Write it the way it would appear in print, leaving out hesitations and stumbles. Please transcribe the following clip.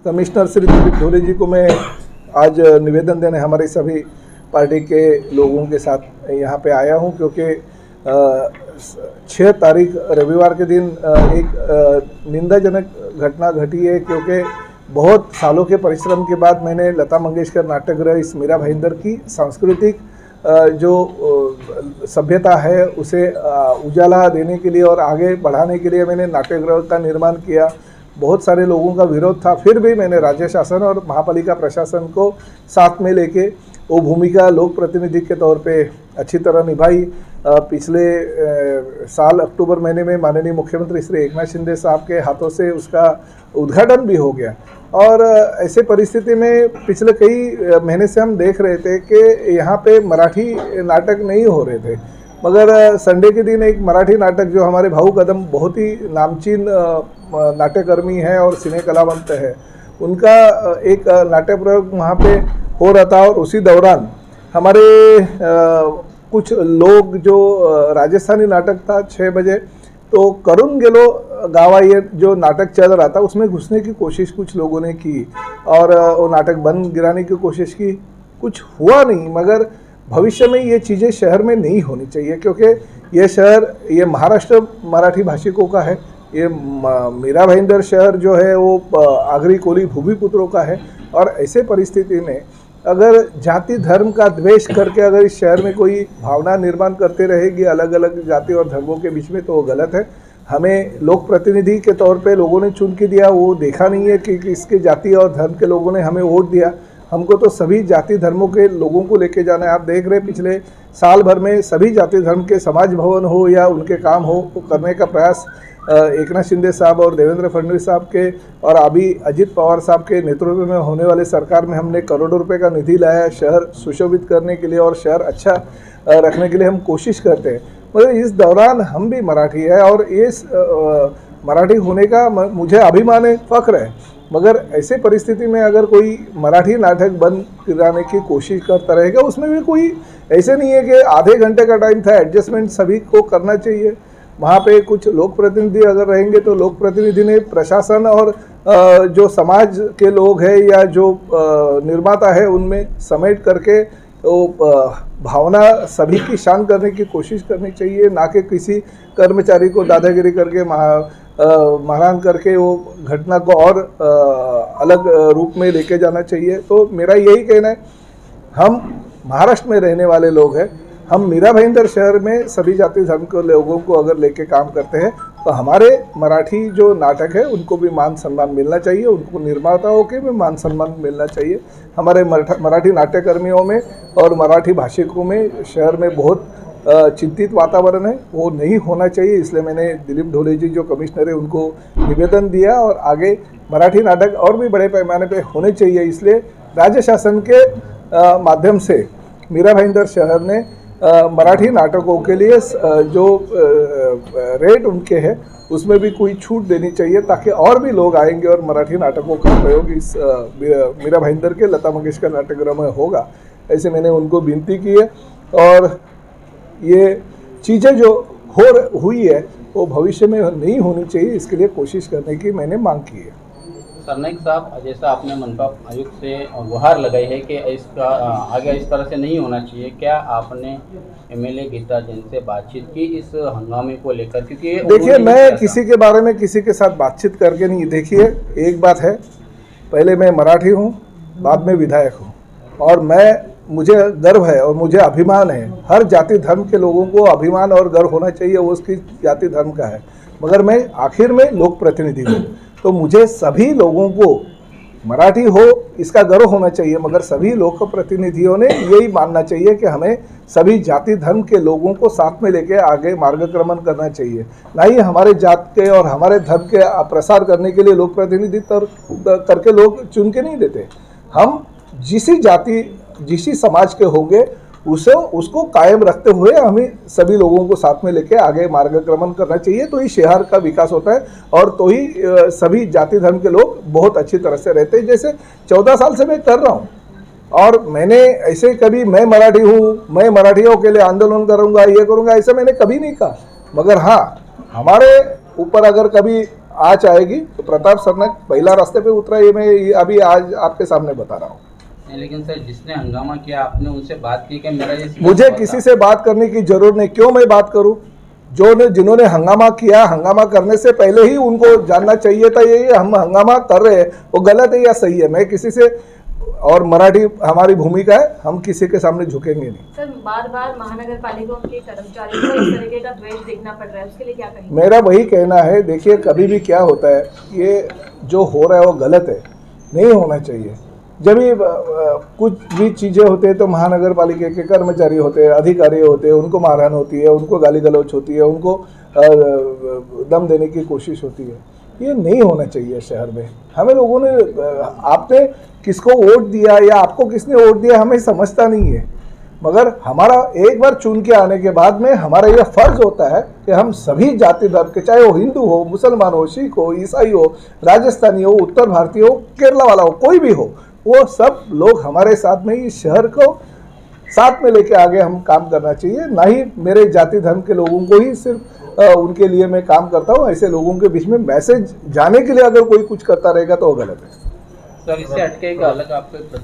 Commissioner Shri Dilip Dhole जी को मैं आज निवेदन देने हमारे सभी पार्टी के लोगों के साथ यहाँ पे आया हूँ, क्योंकि 6 तारीख रविवार के दिन एक निंदाजनक घटना घटी है। क्योंकि बहुत सालों के परिश्रम के बाद मैंने लता मंगेशकर नाट्यगृह इस मीरा भाईंदर की सांस्कृतिक जो सभ्यता है उसे उजाला देने के लिए और आगे बढ़ाने के लिए मैंने नाट्यगृह का निर्माण किया। बहुत सारे लोगों का विरोध था, फिर भी मैंने राज्य शासन और महापालिका प्रशासन को साथ में लेके वो भूमिका लोक प्रतिनिधि के तौर पे अच्छी तरह निभाई। पिछले साल अक्टूबर महीने में माननीय मुख्यमंत्री श्री एकनाथ शिंदे साहब के हाथों से उसका उद्घाटन भी हो गया। और ऐसे परिस्थिति में पिछले कई महीने से हम देख रहे थे कि यहाँ पे मराठी नाटक नहीं हो रहे थे, मगर संडे के दिन एक मराठी नाटक जो हमारे भाऊ कदम बहुत ही नामचीन नाट्यकर्मी है और सिने कलावंत है, उनका एक नाट्य प्रयोग वहाँ पे हो रहा था। और उसी दौरान हमारे कुछ लोग जो राजस्थानी नाटक था 6 बजे, तो करुण गेलो गावा ये जो नाटक चल रहा था उसमें घुसने की कोशिश कुछ लोगों ने की और वो नाटक बंद गिराने की कोशिश की। कुछ हुआ नहीं, मगर भविष्य में ये चीज़ें शहर में नहीं होनी चाहिए, क्योंकि ये शहर ये महाराष्ट्र मराठी भाषिकों का है। ये मीरा भाईंदर शहर जो है वो आगरी कोली भूमिपुत्रों का है। और ऐसे परिस्थिति में अगर जाति धर्म का द्वेष करके अगर इस शहर में कोई भावना निर्माण करते रहेगी अलग अलग जाति और धर्मों के बीच में, तो वो गलत है। हमें लोक प्रतिनिधि के तौर पे लोगों ने चुन के दिया, वो देखा नहीं है कि किसके जाति और धर्म के लोगों ने हमें वोट दिया। हमको तो सभी जाति धर्मों के लोगों को लेके जाना है। आप देख रहे पिछले साल भर में सभी जाति धर्म के समाज भवन हो या उनके काम हो, वो करने का प्रयास एकनाथ शिंदे साहब और देवेंद्र फडणवीस साहब के और अभी अजित पवार साहब के नेतृत्व में होने वाले सरकार में हमने करोड़ों रुपए का निधि लाया है शहर सुशोभित करने के लिए और शहर अच्छा रखने के लिए हम कोशिश करते हैं। मगर इस दौरान हम भी मराठी है और इस मराठी होने का मुझे अभिमान है, फख्र है। मगर ऐसे परिस्थिति में अगर कोई मराठी नाटक बंद कराने की कोशिश करता रहेगा, उसमें भी कोई ऐसे नहीं है कि आधे घंटे का टाइम था, एडजस्टमेंट सभी को करना चाहिए। वहाँ पे कुछ लोक प्रतिनिधि अगर रहेंगे तो लोक प्रतिनिधि ने प्रशासन और जो समाज के लोग हैं या जो निर्माता है उनमें समेट करके तो भावना सभी की शांत करने की कोशिश करनी चाहिए, ना कि किसी कर्मचारी को दादागिरी करके मारहान करके वो घटना को और अलग रूप में लेके जाना चाहिए। तो मेरा यही कहना है, हम महाराष्ट्र में रहने वाले लोग हैं, हम मीरा भाईंदर शहर में सभी जाति धर्म के लोगों को अगर लेके काम करते हैं तो हमारे मराठी जो नाटक है उनको भी मान सम्मान मिलना चाहिए, उनको निर्माताओं के भी मान सम्मान मिलना चाहिए। हमारे मराठी नाट्यकर्मियों में और मराठी भाषिकों में शहर में बहुत चिंतित वातावरण है, वो नहीं होना चाहिए। इसलिए मैंने दिलीप ढोले जी जो कमिश्नर है उनको निवेदन दिया और आगे मराठी नाटक और भी बड़े पैमाने पे होने चाहिए। इसलिए राज्य शासन के माध्यम से मीरा भाईंदर शहर ने मराठी नाटकों के लिए जो रेट उनके हैं उसमें भी कोई छूट देनी चाहिए, ताकि और भी लोग आएंगे और मराठी नाटकों का प्रयोग इस मीरा भाईंदर के लता मंगेशकर नाट्यगृह में होगा। ऐसे मैंने उनको विनती की है और ये चीज़ें जो हुई है वो भविष्य में नहीं होनी चाहिए, इसके लिए कोशिश करने की मैंने मांग की है। सरनाईक साहब, जैसा आपने मनपा आयुक्त से गुहार लगाई है कि इसका आगे इस तरह से नहीं होना चाहिए, क्या आपने एमएलए गीता जैन से बातचीत की इस हंगामे को लेकर? क्योंकि देखिए, मैं किसी के बारे में किसी के साथ बातचीत करके नहीं। देखिए, एक बात है, पहले मैं मराठी हूँ, बाद में विधायक हूँ और मुझे गर्व है और मुझे अभिमान है। हर जाति धर्म के लोगों को अभिमान और गर्व होना चाहिए, वो उसकी जाति धर्म का है। मगर मैं आखिर में लोक प्रतिनिधि हूँ, तो मुझे सभी लोगों को मराठी हो इसका गर्व होना चाहिए, मगर सभी लोक प्रतिनिधियों ने यही मानना चाहिए कि हमें सभी जाति धर्म के लोगों को साथ में लेके आगे मार्गक्रमण करना चाहिए। ना ही हमारे जात के और हमारे धर्म के प्रसार करने के लिए लोक प्रतिनिधित्व करके लोग चुन के नहीं देते। हम जिसी जाति जिसी समाज के होंगे उसको कायम रखते हुए हमें सभी लोगों को साथ में लेके आगे मार्गक्रमण करना चाहिए, तो ही शहर का विकास होता है और तो ही सभी जाति धर्म के लोग बहुत अच्छी तरह से रहते हैं। जैसे 14 साल से मैं कर रहा हूँ और मैंने ऐसे कभी मैं मराठी हूँ, मैं मराठियों के लिए आंदोलन करूँगा, ये करूँगा, ऐसा मैंने कभी नहीं कहा। मगर हाँ, हमारे ऊपर अगर कभी आज आएगी। तो प्रताप सरनाईक पहला रास्ते पे उतरा, ये मैं अभी आज आपके सामने बता रहा हूँ। लेकिन सर जिसने हंगामा किया आपने उनसे बात की कि मेरा ये मुझे किसी से बात करने की जरूरत नहीं, क्यों मैं बात करूं? जिन्होंने हंगामा किया, हंगामा करने से पहले ही उनको जानना चाहिए था ये हम हंगामा कर रहे हैं वो गलत है या सही है। मैं किसी से, और मराठी हमारी भूमिका है, हम किसी के सामने झुकेंगे नहीं। सर बार बार महानगर पालिका के कर्मचारियों को इस तरीके का द्वेष देखना पड़ रहा है, उसके लिए क्या कहेंगे? मेरा वही कहना है, देखिए कभी भी क्या होता है, ये जो हो रहा है वो गलत है, नहीं होना चाहिए। जब भी कुछ भी चीज़ें होते हैं तो महानगर पालिका के कर्मचारी होते हैं, अधिकारी होते हैं, उनको मारहान होती है, उनको गाली गलौच होती है, उनको दम देने की कोशिश होती है। ये नहीं होना चाहिए शहर में। हमें लोगों ने, आपने किसको वोट दिया या आपको किसने वोट दिया हमें समझता नहीं है, मगर हमारा एक बार चुन के आने के बाद में हमारा यह फर्ज होता है कि हम सभी जाति धर्म के, चाहे वो हिंदू हो, मुसलमान हो, सिख हो, ईसाई हो, राजस्थानी हो, उत्तर भारतीय हो, केरला वाला हो, कोई भी हो, वो सब लोग हमारे साथ में इस शहर को साथ में लेके आगे हम काम करना चाहिए। ना ही मेरे जाति धर्म के लोगों को ही सिर्फ उनके लिए मैं काम करता हूँ। ऐसे लोगों के बीच में मैसेज जाने के लिए अगर कोई कुछ करता रहेगा तो वो गलत है। सर इससे हटके एक अलग आपको